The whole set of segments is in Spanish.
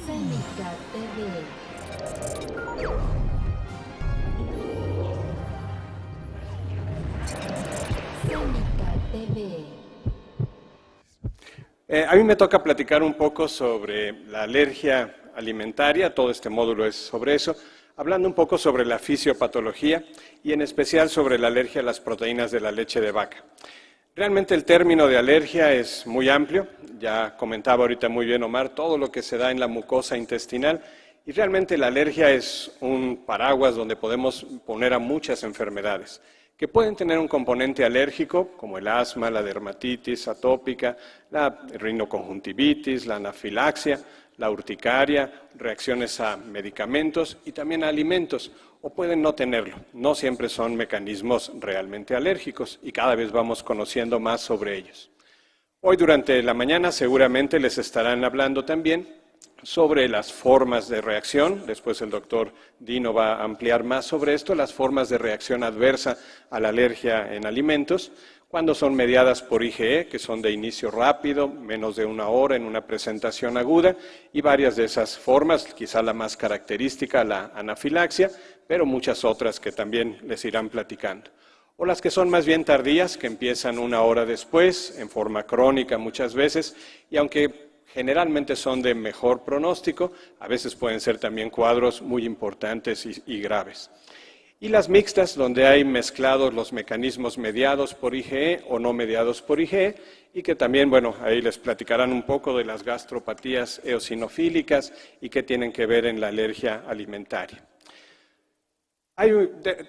Senica TV. Senica TV. A mí me toca platicar un poco sobre la alergia alimentaria, todo este módulo es sobre eso, hablando un poco sobre la fisiopatología y en especial sobre la alergia a las proteínas de la leche de vaca. Realmente el término de alergia es muy amplio, ya comentaba ahorita muy bien Omar, todo lo que se da en la mucosa intestinal y realmente la alergia es un paraguas donde podemos poner a muchas enfermedades que pueden tener un componente alérgico, como el asma, la dermatitis atópica, la rinoconjuntivitis, la anafilaxia, la urticaria, reacciones a medicamentos y también a alimentos, o pueden no tenerlo. No siempre son mecanismos realmente alérgicos y cada vez vamos conociendo más sobre ellos. Hoy durante la mañana seguramente les estarán hablando también sobre las formas de reacción, después el doctor Dino va a ampliar más sobre esto, las formas de reacción adversa a la alergia en alimentos, cuando son mediadas por IgE, que son de inicio rápido, menos de una hora en una presentación aguda, y varias de esas formas, quizá la más característica, la anafilaxia, pero muchas otras que también les irán platicando. O las que son más bien tardías, que empiezan una hora después, en forma crónica muchas veces, y aunque generalmente son de mejor pronóstico, a veces pueden ser también cuadros muy importantes y graves. Y las mixtas, donde hay mezclados los mecanismos mediados por IgE o no mediados por IgE, y que también, bueno, ahí les platicarán un poco de las gastropatías eosinofílicas y qué tienen que ver en la alergia alimentaria.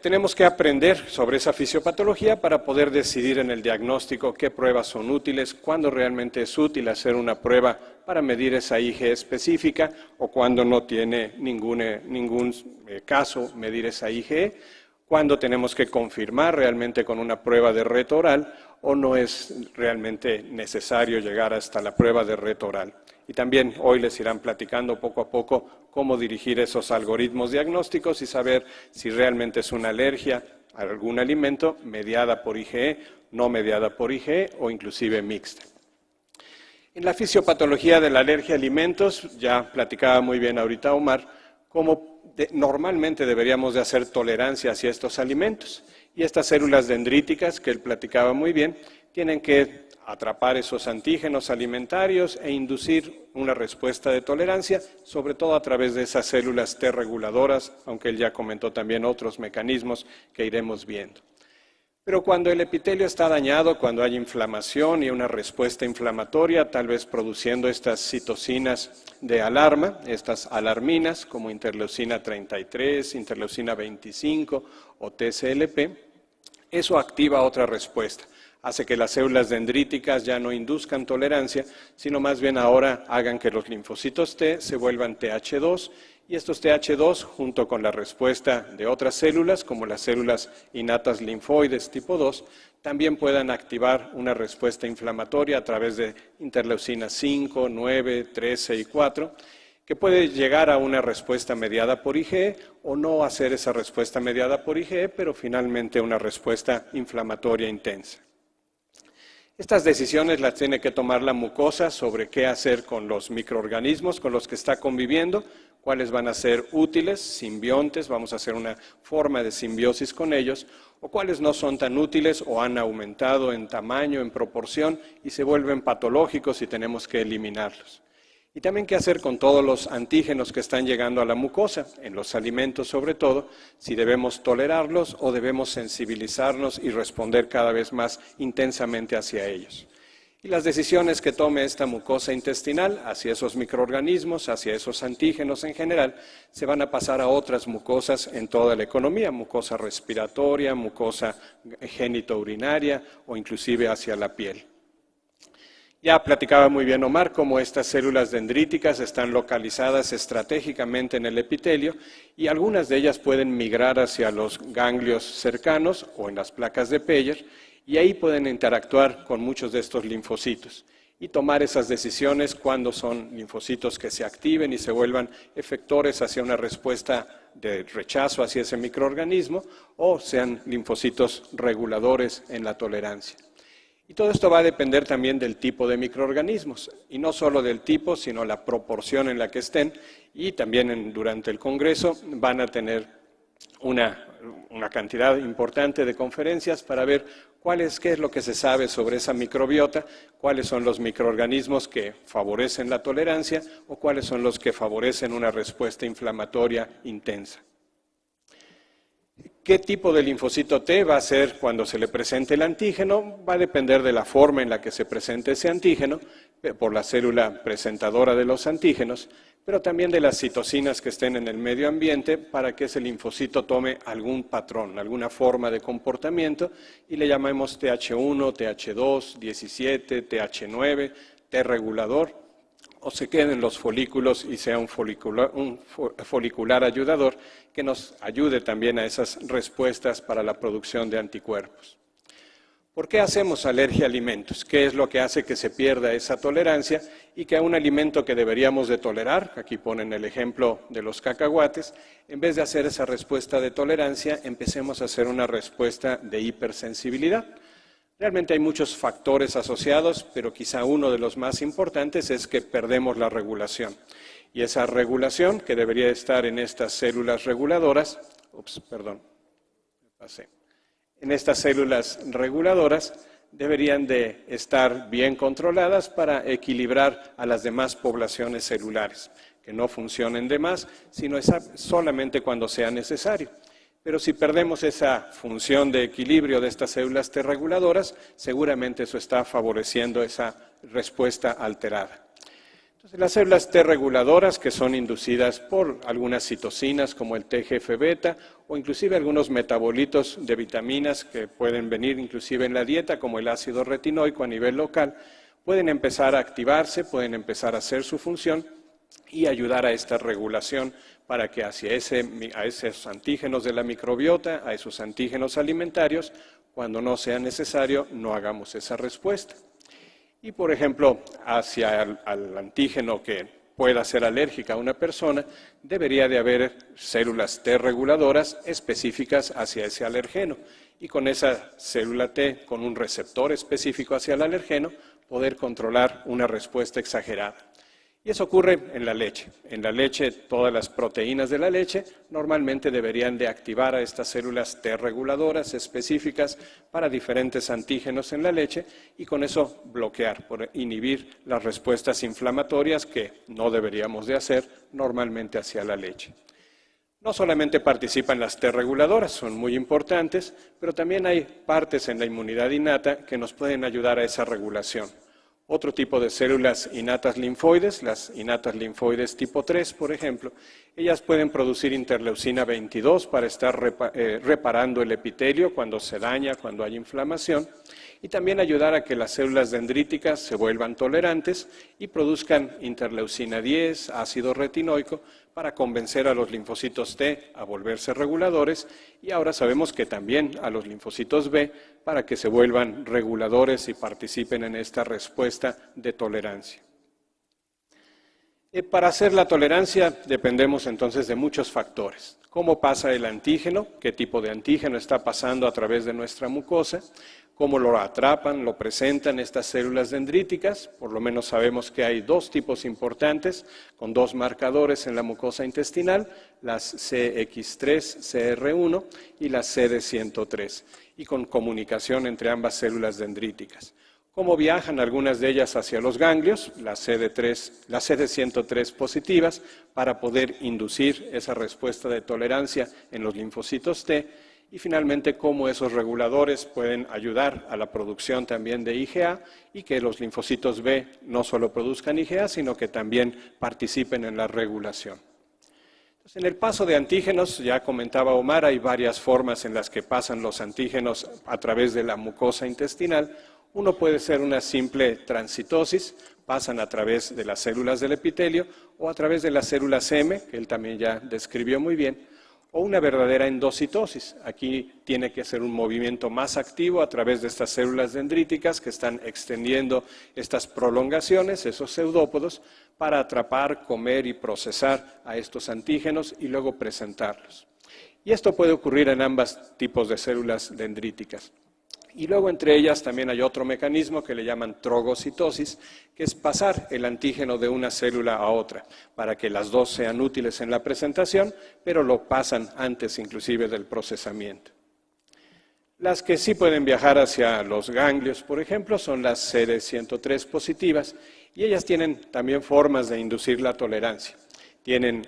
Tenemos que aprender sobre esa fisiopatología para poder decidir en el diagnóstico qué pruebas son útiles, cuándo realmente es útil hacer una prueba para medir esa IgE específica o cuándo no tiene ningún caso medir esa IgE, cuándo tenemos que confirmar realmente con una prueba de reto oral o no es realmente necesario llegar hasta la prueba de reto oral. Y también hoy les irán platicando poco a poco cómo dirigir esos algoritmos diagnósticos y saber si realmente es una alergia a algún alimento mediada por IgE, no mediada por IgE o inclusive mixta. En la fisiopatología de la alergia a alimentos, ya platicaba muy bien ahorita Omar, cómo normalmente deberíamos de hacer tolerancia hacia estos alimentos. Y estas células dendríticas, que él platicaba muy bien, tienen que atrapar esos antígenos alimentarios e inducir una respuesta de tolerancia, sobre todo a través de esas células T reguladoras, aunque él ya comentó también otros mecanismos que iremos viendo. Pero cuando el epitelio está dañado, cuando hay inflamación y una respuesta inflamatoria, tal vez produciendo estas citocinas de alarma, estas alarminas como interleucina 33, interleucina 25 o TSLP, eso activa otra respuesta. Hace que las células dendríticas ya no induzcan tolerancia, sino más bien ahora hagan que los linfocitos T se vuelvan TH2 y estos TH2 junto con la respuesta de otras células, como las células innatas linfoides tipo 2, también puedan activar una respuesta inflamatoria a través de interleucinas 5, 9, 13 y 4, que puede llegar a una respuesta mediada por IgE o no hacer esa respuesta mediada por IgE, pero finalmente una respuesta inflamatoria intensa. Estas decisiones las tiene que tomar la mucosa sobre qué hacer con los microorganismos con los que está conviviendo, cuáles van a ser útiles, simbiontes, vamos a hacer una forma de simbiosis con ellos, o cuáles no son tan útiles o han aumentado en tamaño, en proporción y se vuelven patológicos y tenemos que eliminarlos. Y también qué hacer con todos los antígenos que están llegando a la mucosa, en los alimentos sobre todo, si debemos tolerarlos o debemos sensibilizarnos y responder cada vez más intensamente hacia ellos. Y las decisiones que tome esta mucosa intestinal hacia esos microorganismos, hacia esos antígenos en general, se van a pasar a otras mucosas en toda la economía, mucosa respiratoria, mucosa genitourinaria o inclusive hacia la piel. Ya platicaba muy bien Omar cómo estas células dendríticas están localizadas estratégicamente en el epitelio y algunas de ellas pueden migrar hacia los ganglios cercanos o en las placas de Peyer y ahí pueden interactuar con muchos de estos linfocitos y tomar esas decisiones cuando son linfocitos que se activen y se vuelvan efectores hacia una respuesta de rechazo hacia ese microorganismo o sean linfocitos reguladores en la tolerancia. Y todo esto va a depender también del tipo de microorganismos, y no solo del tipo, sino la proporción en la que estén, y también durante el Congreso van a tener una cantidad importante de conferencias para ver qué es lo que se sabe sobre esa microbiota, cuáles son los microorganismos que favorecen la tolerancia o cuáles son los que favorecen una respuesta inflamatoria intensa. ¿Qué tipo de linfocito T va a ser cuando se le presente el antígeno? Va a depender de la forma en la que se presente ese antígeno, por la célula presentadora de los antígenos, pero también de las citocinas que estén en el medio ambiente para que ese linfocito tome algún patrón, alguna forma de comportamiento, y le llamamos TH1, TH2, 17, TH9, T regulador, o se queden los folículos y sea un folicular ayudador que nos ayude también a esas respuestas para la producción de anticuerpos. ¿Por qué hacemos alergia a alimentos? ¿Qué es lo que hace que se pierda esa tolerancia y que a un alimento que deberíamos de tolerar, aquí ponen el ejemplo de los cacahuates, en vez de hacer esa respuesta de tolerancia, empecemos a hacer una respuesta de hipersensibilidad? Realmente hay muchos factores asociados, pero quizá uno de los más importantes es que perdemos la regulación. Y esa regulación, que debería estar en estas células reguladoras, en estas células reguladoras deberían de estar bien controladas para equilibrar a las demás poblaciones celulares, que no funcionen de más, sino solamente cuando sea necesario. Pero si perdemos esa función de equilibrio de estas células T reguladoras, seguramente eso está favoreciendo esa respuesta alterada. Entonces, las células T reguladoras, que son inducidas por algunas citocinas como el TGF-beta o inclusive algunos metabolitos de vitaminas que pueden venir inclusive en la dieta, como el ácido retinoico a nivel local, pueden empezar a activarse, pueden empezar a hacer su función y ayudar a esta regulación para que a esos antígenos de la microbiota, a esos antígenos alimentarios, cuando no sea necesario, no hagamos esa respuesta. Y, por ejemplo, hacia al antígeno que pueda ser alérgica a una persona, debería de haber células T reguladoras específicas hacia ese alergeno. Y con esa célula T, con un receptor específico hacia el alergeno, poder controlar una respuesta exagerada. Y eso ocurre en la leche. En la leche, todas las proteínas de la leche normalmente deberían de activar a estas células T reguladoras específicas para diferentes antígenos en la leche y con eso bloquear, por inhibir las respuestas inflamatorias que no deberíamos de hacer normalmente hacia la leche. No solamente participan las T reguladoras, son muy importantes, pero también hay partes en la inmunidad innata que nos pueden ayudar a esa regulación. Otro tipo de células innatas linfoides, las innatas linfoides tipo 3, por ejemplo, ellas pueden producir interleucina 22 para estar reparando el epitelio cuando se daña, cuando hay inflamación, y también ayudar a que las células dendríticas se vuelvan tolerantes y produzcan interleucina 10, ácido retinoico, para convencer a los linfocitos T a volverse reguladores, y ahora sabemos que también a los linfocitos B para que se vuelvan reguladores y participen en esta respuesta de tolerancia. Para hacer la tolerancia dependemos entonces de muchos factores. ¿Cómo pasa el antígeno? ¿Qué tipo de antígeno está pasando a través de nuestra mucosa? ¿Cómo lo atrapan, lo presentan estas células dendríticas? Por lo menos sabemos que hay dos tipos importantes, con dos marcadores en la mucosa intestinal, las CX3-CR1 y las CD103, y con comunicación entre ambas células dendríticas. ¿Cómo viajan algunas de ellas hacia los ganglios, las CD103 positivas, para poder inducir esa respuesta de tolerancia en los linfocitos T? Y finalmente, cómo esos reguladores pueden ayudar a la producción también de IgA y que los linfocitos B no solo produzcan IgA, sino que también participen en la regulación. Entonces, en el paso de antígenos, ya comentaba Omar, hay varias formas en las que pasan los antígenos a través de la mucosa intestinal. Uno puede ser una simple transitosis, pasan a través de las células del epitelio o a través de las células M, que él también ya describió muy bien, o una verdadera endocitosis. Aquí tiene que ser un movimiento más activo a través de estas células dendríticas que están extendiendo estas prolongaciones, esos pseudópodos, para atrapar, comer y procesar a estos antígenos y luego presentarlos. Y esto puede ocurrir en ambos tipos de células dendríticas. Y luego entre ellas también hay otro mecanismo que le llaman trogocitosis, que es pasar el antígeno de una célula a otra, para que las dos sean útiles en la presentación, pero lo pasan antes inclusive del procesamiento. Las que sí pueden viajar hacia los ganglios, por ejemplo, son las CD103 positivas, y ellas tienen también formas de inducir la tolerancia. Tienen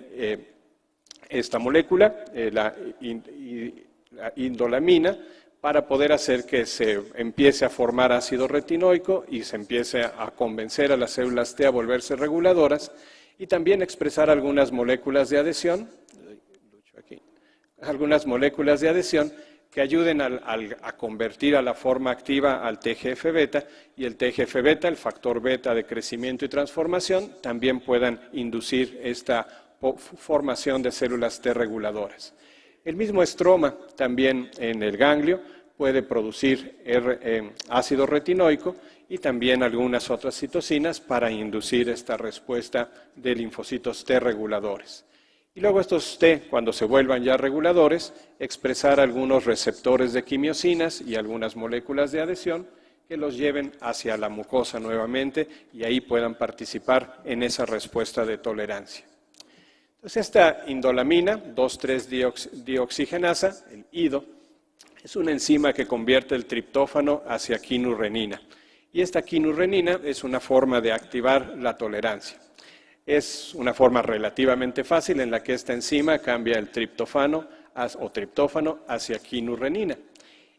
esta molécula, la indolamina, para poder hacer que se empiece a formar ácido retinoico y se empiece a convencer a las células T a volverse reguladoras, y también expresar algunas moléculas de adhesión, que ayuden a convertir a la forma activa al TGF-beta, y el TGF-beta, el factor beta de crecimiento y transformación, también puedan inducir esta formación de células T reguladoras. El mismo estroma también en el ganglio puede producir ácido retinoico y también algunas otras citocinas para inducir esta respuesta de linfocitos T reguladores. Y luego estos T, cuando se vuelvan ya reguladores, expresar algunos receptores de quimiosinas y algunas moléculas de adhesión que los lleven hacia la mucosa nuevamente y ahí puedan participar en esa respuesta de tolerancia. Entonces, esta indolamina, 2,3-dioxigenasa, el IDO, es una enzima que convierte el triptófano hacia quinurrenina. Y esta quinurrenina es una forma de activar la tolerancia. Es una forma relativamente fácil en la que esta enzima cambia el triptófano hacia quinurrenina.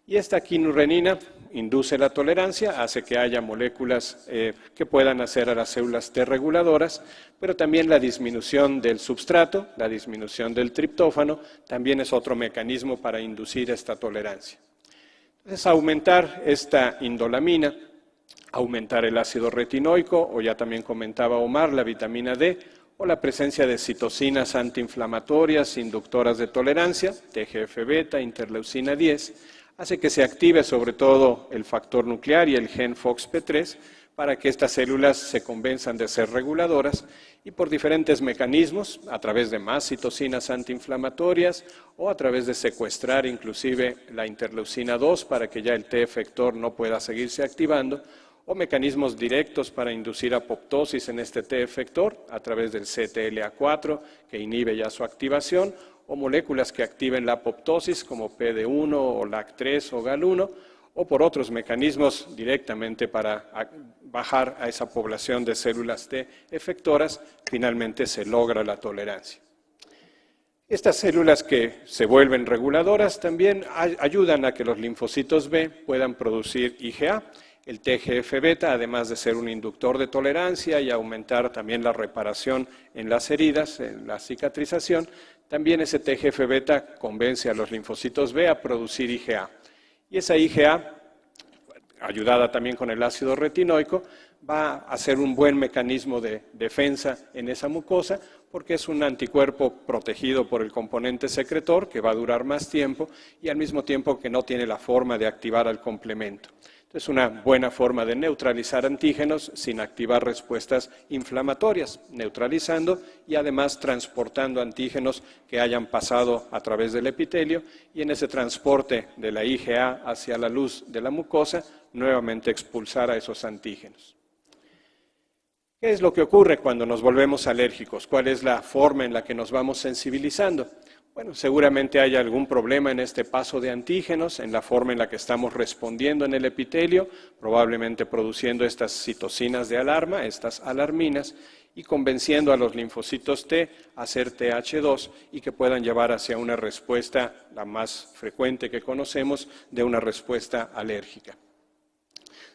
Y esta quinurrenina induce la tolerancia, hace que haya moléculas que puedan hacer a las células T reguladoras, pero también la disminución del substrato, la disminución del triptófano, también es otro mecanismo para inducir esta tolerancia. Entonces, aumentar esta indolamina, aumentar el ácido retinoico, o ya también comentaba Omar, la vitamina D, o la presencia de citocinas antiinflamatorias, inductoras de tolerancia, TGF-beta, interleucina 10, hace que se active sobre todo el factor nuclear y el gen FOXP3 para que estas células se convenzan de ser reguladoras, y por diferentes mecanismos, a través de más citocinas antiinflamatorias o a través de secuestrar inclusive la interleucina 2 para que ya el T efector no pueda seguirse activando, o mecanismos directos para inducir apoptosis en este T efector a través del CTLA4 que inhibe ya su activación, o moléculas que activen la apoptosis como PD1 o LAC3 o GAL1, o por otros mecanismos directamente para bajar a esa población de células T efectoras, finalmente se logra la tolerancia. Estas células que se vuelven reguladoras también ayudan a que los linfocitos B puedan producir IgA. El TGF-beta, además de ser un inductor de tolerancia y aumentar también la reparación en las heridas, en la cicatrización, también ese TGF-beta convence a los linfocitos B a producir IgA. Y esa IgA, ayudada también con el ácido retinoico, va a ser un buen mecanismo de defensa en esa mucosa, porque es un anticuerpo protegido por el componente secretor que va a durar más tiempo y al mismo tiempo que no tiene la forma de activar al complemento. Es una buena forma de neutralizar antígenos sin activar respuestas inflamatorias, neutralizando y además transportando antígenos que hayan pasado a través del epitelio, y en ese transporte de la IgA hacia la luz de la mucosa, nuevamente expulsar a esos antígenos. ¿Qué es lo que ocurre cuando nos volvemos alérgicos? ¿Cuál es la forma en la que nos vamos sensibilizando? Bueno, seguramente hay algún problema en este paso de antígenos, en la forma en la que estamos respondiendo en el epitelio, probablemente produciendo estas citocinas de alarma, estas alarminas, y convenciendo a los linfocitos T a hacer TH2 y que puedan llevar hacia una respuesta, la más frecuente que conocemos, de una respuesta alérgica.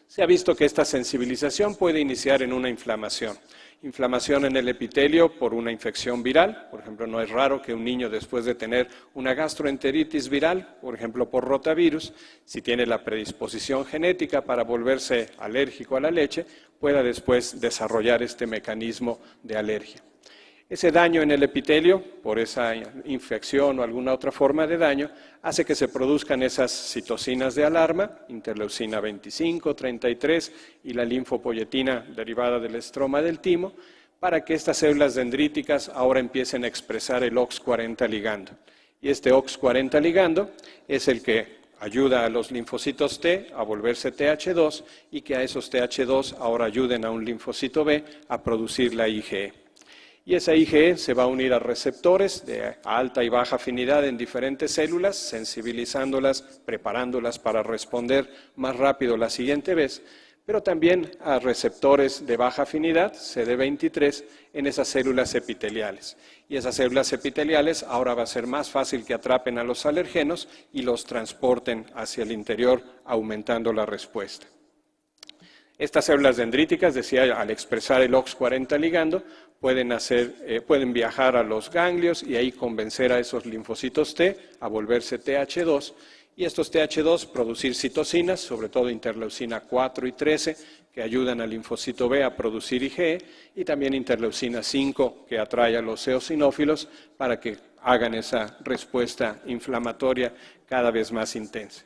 Se ha visto que esta sensibilización puede iniciar en una inflamación. Inflamación en el epitelio por una infección viral. Por ejemplo, no es raro que un niño, después de tener una gastroenteritis viral, por ejemplo por rotavirus, si tiene la predisposición genética para volverse alérgico a la leche, pueda después desarrollar este mecanismo de alergia. Ese daño en el epitelio, por esa infección o alguna otra forma de daño, hace que se produzcan esas citocinas de alarma, interleucina 25, 33 y la linfopoyetina derivada del estroma del timo, para que estas células dendríticas ahora empiecen a expresar el OX40 ligando. Y este OX40 ligando es el que ayuda a los linfocitos T a volverse TH2 y que a esos TH2 ahora ayuden a un linfocito B a producir la IgE. Y esa IgE se va a unir a receptores de alta y baja afinidad en diferentes células, sensibilizándolas, preparándolas para responder más rápido la siguiente vez, pero también a receptores de baja afinidad, CD23, en esas células epiteliales. Y esas células epiteliales ahora va a ser más fácil que atrapen a los alergenos y los transporten hacia el interior, aumentando la respuesta. Estas células dendríticas, decía, al expresar el OX40 ligando, pueden viajar a los ganglios y ahí convencer a esos linfocitos T a volverse TH2, y estos TH2 producir citocinas, sobre todo interleucina 4 y 13, que ayudan al linfocito B a producir IgE, y también interleucina 5, que atrae a los eosinófilos para que hagan esa respuesta inflamatoria cada vez más intensa.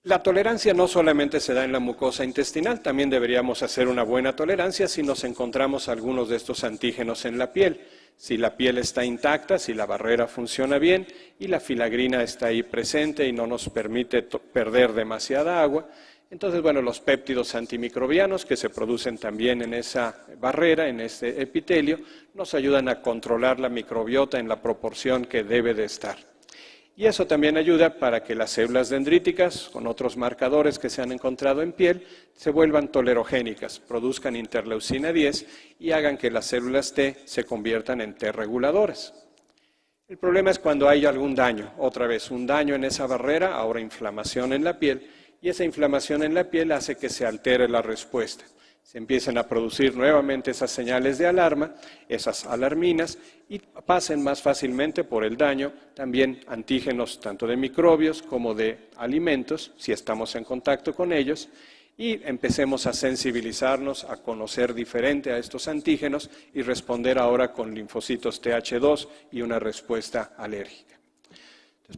La tolerancia no solamente se da en la mucosa intestinal, también deberíamos hacer una buena tolerancia si nos encontramos algunos de estos antígenos en la piel. Si la piel está intacta, si la barrera funciona bien y la filagrina está ahí presente y no nos permite perder demasiada agua, entonces, bueno, los péptidos antimicrobianos que se producen también en esa barrera, en este epitelio, nos ayudan a controlar la microbiota en la proporción que debe de estar. Y eso también ayuda para que las células dendríticas, con otros marcadores que se han encontrado en piel, se vuelvan tolerogénicas, produzcan interleucina 10 y hagan que las células T se conviertan en T reguladoras. El problema es cuando hay algún daño, otra vez un daño en esa barrera, ahora inflamación en la piel, y esa inflamación en la piel hace que se altere la respuesta. Se empiezan a producir nuevamente esas señales de alarma, esas alarminas, y pasen más fácilmente por el daño también antígenos tanto de microbios como de alimentos, si estamos en contacto con ellos, y empecemos a sensibilizarnos, a conocer diferente a estos antígenos y responder ahora con linfocitos TH2 y una respuesta alérgica.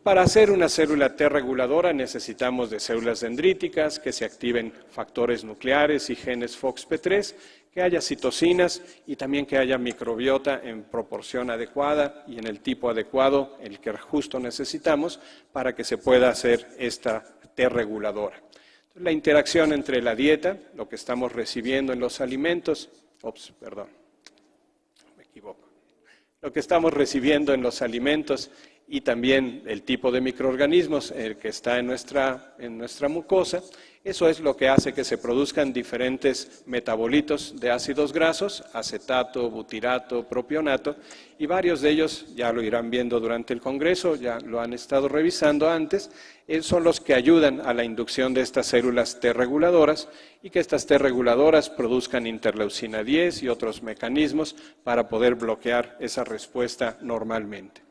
Para hacer una célula T reguladora necesitamos de células dendríticas, que se activen factores nucleares y genes FOXP3, que haya citocinas y también que haya microbiota en proporción adecuada y en el tipo adecuado, el que justo necesitamos para que se pueda hacer esta T reguladora. La interacción entre la dieta, lo que estamos recibiendo en los alimentos, lo que estamos recibiendo en los alimentos y también el tipo de microorganismos que está en nuestra mucosa, eso es lo que hace que se produzcan diferentes metabolitos de ácidos grasos, acetato, butirato, propionato, y varios de ellos, ya lo irán viendo durante el congreso, ya lo han estado revisando antes, son los que ayudan a la inducción de estas células T reguladoras y que estas T reguladoras produzcan interleucina 10 y otros mecanismos para poder bloquear esa respuesta normalmente.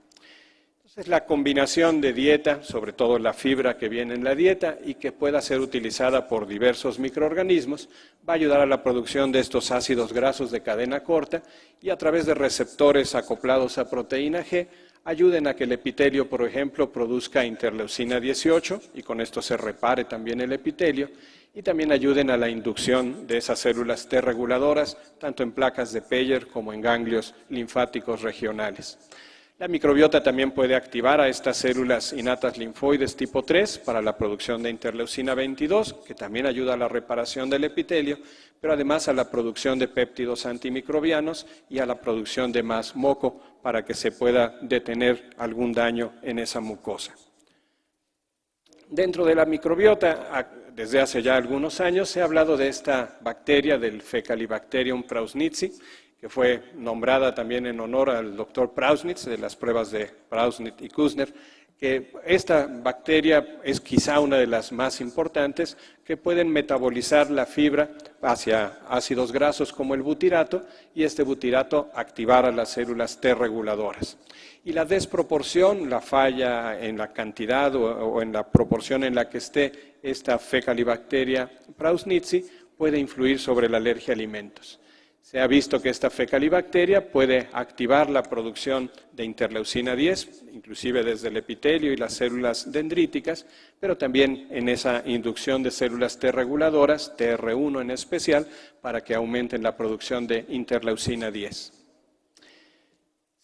Es la combinación de dieta, sobre todo la fibra que viene en la dieta y que pueda ser utilizada por diversos microorganismos, va a ayudar a la producción de estos ácidos grasos de cadena corta y a través de receptores acoplados a proteína G, ayuden a que el epitelio, por ejemplo, produzca interleucina 18 y con esto se repare también el epitelio y también ayuden a la inducción de esas células T reguladoras, tanto en placas de Peyer como en ganglios linfáticos regionales. La microbiota también puede activar a estas células innatas linfoides tipo 3 para la producción de interleucina 22, que también ayuda a la reparación del epitelio, pero además a la producción de péptidos antimicrobianos y a la producción de más moco para que se pueda detener algún daño en esa mucosa. Dentro de la microbiota, desde hace ya algunos años, se ha hablado de esta bacteria, del Fecalibacterium prausnitzii, que fue nombrada también en honor al doctor Prausnitz, de las pruebas de Prausnitz y Kussner, que esta bacteria es quizá una de las más importantes, que pueden metabolizar la fibra hacia ácidos grasos como el butirato, y este butirato activar a las células T reguladoras. Y la desproporción, la falla en la cantidad o en la proporción en la que esté esta Fecalibacteria prausnitzii puede influir sobre la alergia a alimentos. Se ha visto que esta Fecalibacteria puede activar la producción de interleucina 10, inclusive desde el epitelio y las células dendríticas, pero también en esa inducción de células T reguladoras, TR1 en especial, para que aumenten la producción de interleucina 10.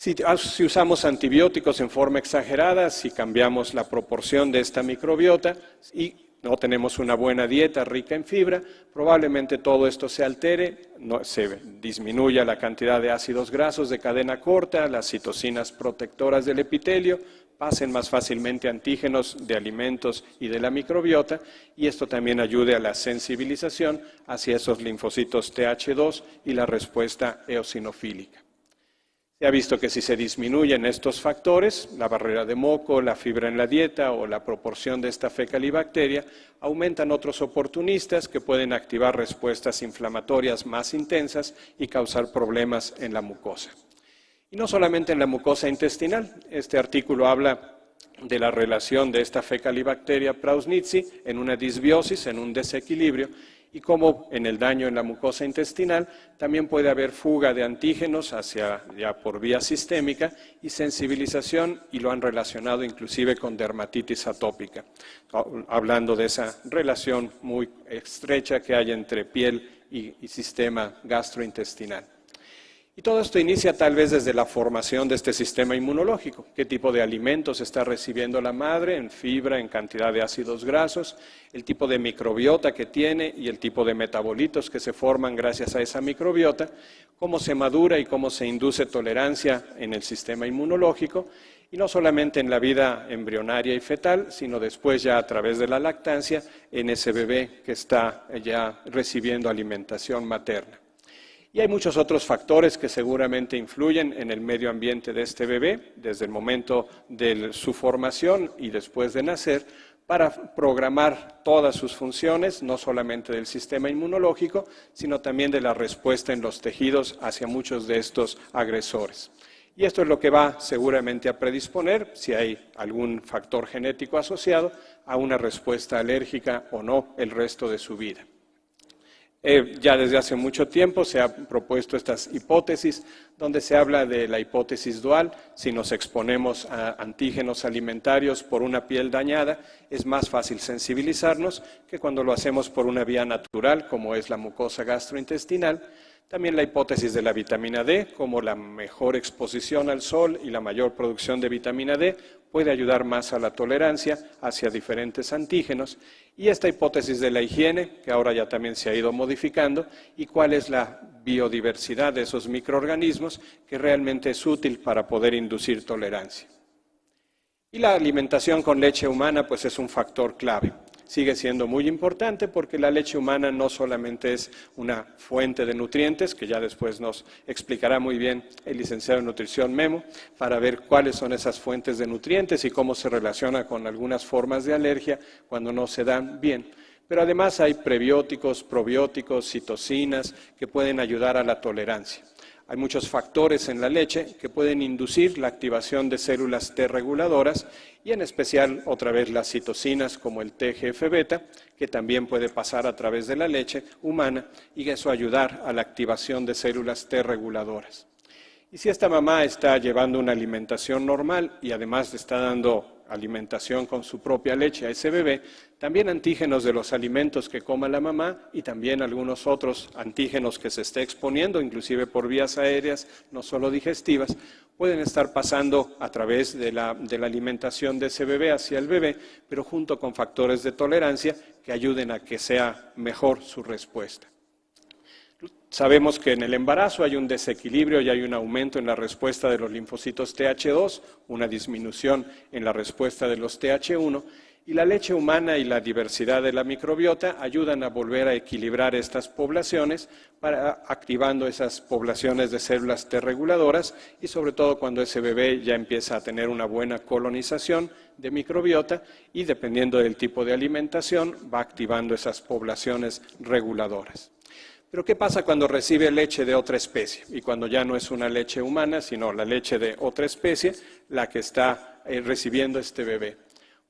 Si usamos antibióticos en forma exagerada, si cambiamos la proporción de esta microbiota y no tenemos una buena dieta rica en fibra, probablemente todo esto se altere, se disminuya la cantidad de ácidos grasos de cadena corta, las citocinas protectoras del epitelio, pasen más fácilmente antígenos de alimentos y de la microbiota, y esto también ayude a la sensibilización hacia esos linfocitos Th2 y la respuesta eosinofílica. Se ha visto que si se disminuyen estos factores, la barrera de moco, la fibra en la dieta o la proporción de esta fecalibacteria, aumentan otros oportunistas que pueden activar respuestas inflamatorias más intensas y causar problemas en la mucosa. Y no solamente en la mucosa intestinal, este artículo habla de la relación de esta fecalibacteria prausnitzii en una disbiosis, en un desequilibrio, y cómo en el daño en la mucosa intestinal también puede haber fuga de antígenos ya por vía sistémica y sensibilización, y lo han relacionado inclusive con dermatitis atópica, hablando de esa relación muy estrecha que hay entre piel y sistema gastrointestinal. Y todo esto inicia tal vez desde la formación de este sistema inmunológico. ¿Qué tipo de alimentos está recibiendo la madre en fibra, en cantidad de ácidos grasos? El tipo de microbiota que tiene y el tipo de metabolitos que se forman gracias a esa microbiota. Cómo se madura y cómo se induce tolerancia en el sistema inmunológico. Y no solamente en la vida embrionaria y fetal, sino después ya a través de la lactancia en ese bebé que está ya recibiendo alimentación materna. Y hay muchos otros factores que seguramente influyen en el medio ambiente de este bebé, desde el momento de su formación y después de nacer, para programar todas sus funciones, no solamente del sistema inmunológico, sino también de la respuesta en los tejidos hacia muchos de estos agresores. Y esto es lo que va seguramente a predisponer, si hay algún factor genético asociado, a una respuesta alérgica o no el resto de su vida. Ya desde hace mucho tiempo se han propuesto estas hipótesis, donde se habla de la hipótesis dual. Si nos exponemos a antígenos alimentarios por una piel dañada, es más fácil sensibilizarnos que cuando lo hacemos por una vía natural, como es la mucosa gastrointestinal. También la hipótesis de la vitamina D, como la mejor exposición al sol y la mayor producción de vitamina D puede ayudar más a la tolerancia hacia diferentes antígenos. Y esta hipótesis de la higiene, que ahora ya también se ha ido modificando, y cuál es la biodiversidad de esos microorganismos que realmente es útil para poder inducir tolerancia. Y la alimentación con leche humana pues es un factor clave. Sigue siendo muy importante porque la leche humana no solamente es una fuente de nutrientes, que ya después nos explicará muy bien el licenciado en nutrición Memo, para ver cuáles son esas fuentes de nutrientes y cómo se relaciona con algunas formas de alergia cuando no se dan bien. Pero además hay prebióticos, probióticos, citocinas que pueden ayudar a la tolerancia. Hay muchos factores en la leche que pueden inducir la activación de células T reguladoras y en especial otra vez las citocinas como el TGF-beta, que también puede pasar a través de la leche humana y eso ayudar a la activación de células T reguladoras. Y si esta mamá está llevando una alimentación normal y además le está dando alimentación con su propia leche a ese bebé, también antígenos de los alimentos que coma la mamá y también algunos otros antígenos que se esté exponiendo, inclusive por vías aéreas, no solo digestivas, pueden estar pasando a través de la alimentación de ese bebé hacia el bebé, pero junto con factores de tolerancia que ayuden a que sea mejor su respuesta. Sabemos que en el embarazo hay un desequilibrio y hay un aumento en la respuesta de los linfocitos Th2, una disminución en la respuesta de los Th1, y la leche humana y la diversidad de la microbiota ayudan a volver a equilibrar estas poblaciones, activando esas poblaciones de células T reguladoras y sobre todo cuando ese bebé ya empieza a tener una buena colonización de microbiota y dependiendo del tipo de alimentación va activando esas poblaciones reguladoras. Pero ¿qué pasa cuando recibe leche de otra especie? Y cuando ya no es una leche humana, sino la leche de otra especie, la que está recibiendo este bebé.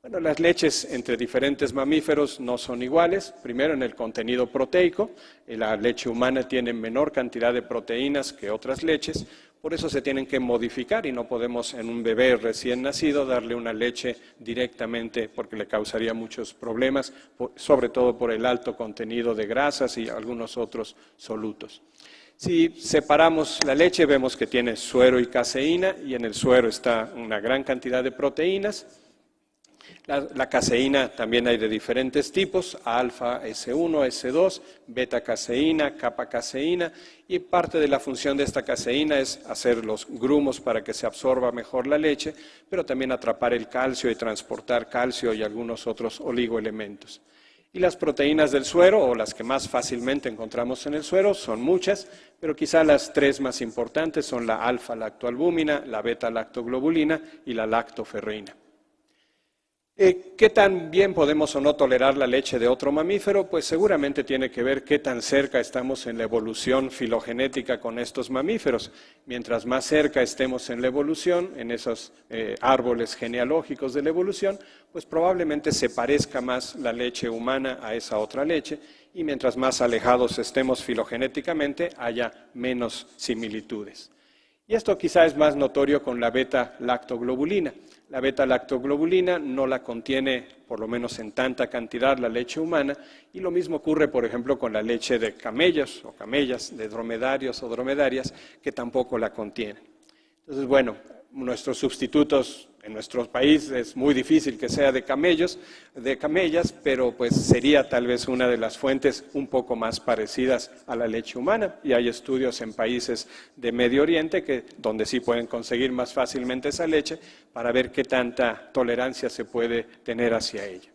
Bueno, las leches entre diferentes mamíferos no son iguales. Primero, en el contenido proteico, la leche humana tiene menor cantidad de proteínas que otras leches, por eso se tienen que modificar y no podemos en un bebé recién nacido darle una leche directamente porque le causaría muchos problemas, sobre todo por el alto contenido de grasas y algunos otros solutos. Si separamos la leche, vemos que tiene suero y caseína, y en el suero está una gran cantidad de proteínas. La caseína también hay de diferentes tipos, alfa S1, S2, beta caseína, kappa caseína, y parte de la función de esta caseína es hacer los grumos para que se absorba mejor la leche, pero también atrapar el calcio y transportar calcio y algunos otros oligoelementos. Y las proteínas del suero, o las que más fácilmente encontramos en el suero, son muchas, pero quizá las tres más importantes son la alfa-lactoalbúmina, la beta-lactoglobulina y la lactoferrina. ¿Qué tan bien podemos o no tolerar la leche de otro mamífero? Pues seguramente tiene que ver qué tan cerca estamos en la evolución filogenética con estos mamíferos. Mientras más cerca estemos en la evolución, en esos árboles genealógicos de la evolución, pues probablemente se parezca más la leche humana a esa otra leche, y mientras más alejados estemos filogenéticamente, haya menos similitudes. Y esto quizá es más notorio con la beta-lactoglobulina. La beta-lactoglobulina no la contiene, por lo menos en tanta cantidad, la leche humana, y lo mismo ocurre, por ejemplo, con la leche de camellos o camellas, de dromedarios o dromedarias, que tampoco la contienen. Entonces, bueno, nuestros sustitutos en nuestro país es muy difícil que sea de camellos, de camellas, pero pues sería tal vez una de las fuentes un poco más parecidas a la leche humana, y hay estudios en países de Medio Oriente donde sí pueden conseguir más fácilmente esa leche para ver qué tanta tolerancia se puede tener hacia ella.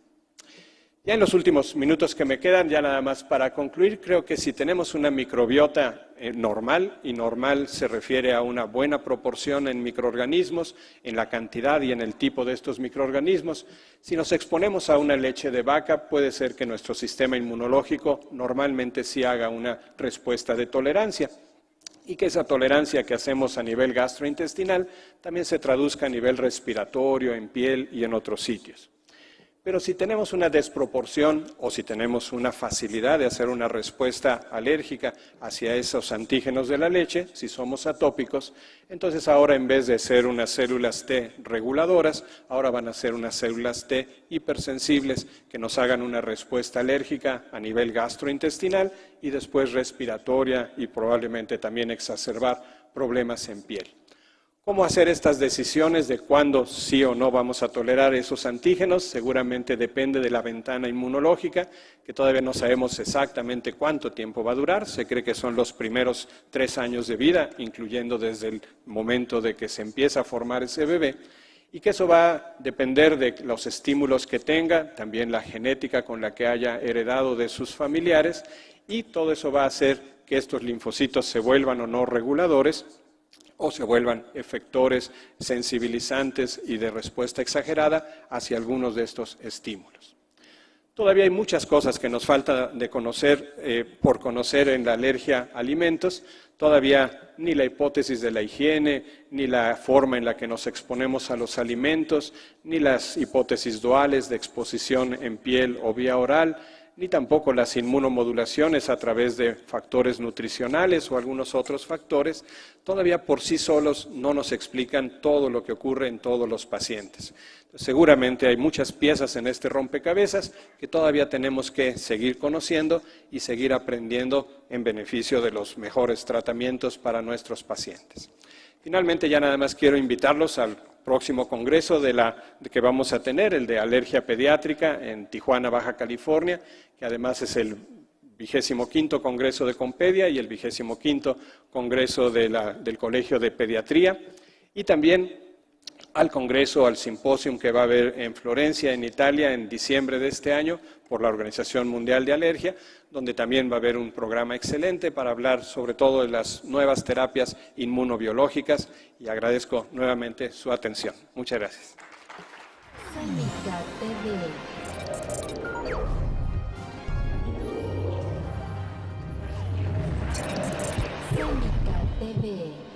Ya en los últimos minutos que me quedan, ya nada más para concluir, creo que si tenemos una microbiota normal, y normal se refiere a una buena proporción en microorganismos, en la cantidad y en el tipo de estos microorganismos, si nos exponemos a una leche de vaca, puede ser que nuestro sistema inmunológico normalmente sí haga una respuesta de tolerancia, y que esa tolerancia que hacemos a nivel gastrointestinal también se traduzca a nivel respiratorio, en piel y en otros sitios. Pero si tenemos una desproporción o si tenemos una facilidad de hacer una respuesta alérgica hacia esos antígenos de la leche, si somos atópicos, entonces ahora en vez de ser unas células T reguladoras, ahora van a ser unas células T hipersensibles que nos hagan una respuesta alérgica a nivel gastrointestinal y después respiratoria, y probablemente también exacerbar problemas en piel. ¿Cómo hacer estas decisiones de cuándo sí o no vamos a tolerar esos antígenos? Seguramente depende de la ventana inmunológica, que todavía no sabemos exactamente cuánto tiempo va a durar. Se cree que son los primeros 3 años de vida, incluyendo desde el momento de que se empieza a formar ese bebé, y que eso va a depender de los estímulos que tenga, también la genética con la que haya heredado de sus familiares, y todo eso va a hacer que estos linfocitos se vuelvan o no reguladores, o se vuelvan efectores sensibilizantes y de respuesta exagerada hacia algunos de estos estímulos. Todavía hay muchas cosas que nos falta de conocer, por conocer en la alergia a alimentos. Todavía ni la hipótesis de la higiene, ni la forma en la que nos exponemos a los alimentos, ni las hipótesis duales de exposición en piel o vía oral, ni tampoco las inmunomodulaciones a través de factores nutricionales o algunos otros factores, todavía por sí solos no nos explican todo lo que ocurre en todos los pacientes. Seguramente hay muchas piezas en este rompecabezas que todavía tenemos que seguir conociendo y seguir aprendiendo en beneficio de los mejores tratamientos para nuestros pacientes. Finalmente, ya nada más quiero invitarlos al próximo congreso que vamos a tener, el de alergia pediátrica en Tijuana, Baja California, que además es el 25º Congreso de Compedia y el 25º Congreso del Colegio de Pediatría, y también al congreso, al simposio que va a haber en Florencia, en Italia, en diciembre de este año, por la Organización Mundial de Alergia, donde también va a haber un programa excelente para hablar sobre todo de las nuevas terapias inmunobiológicas, y agradezco nuevamente su atención. Muchas gracias. Clínica TV. Clínica TV.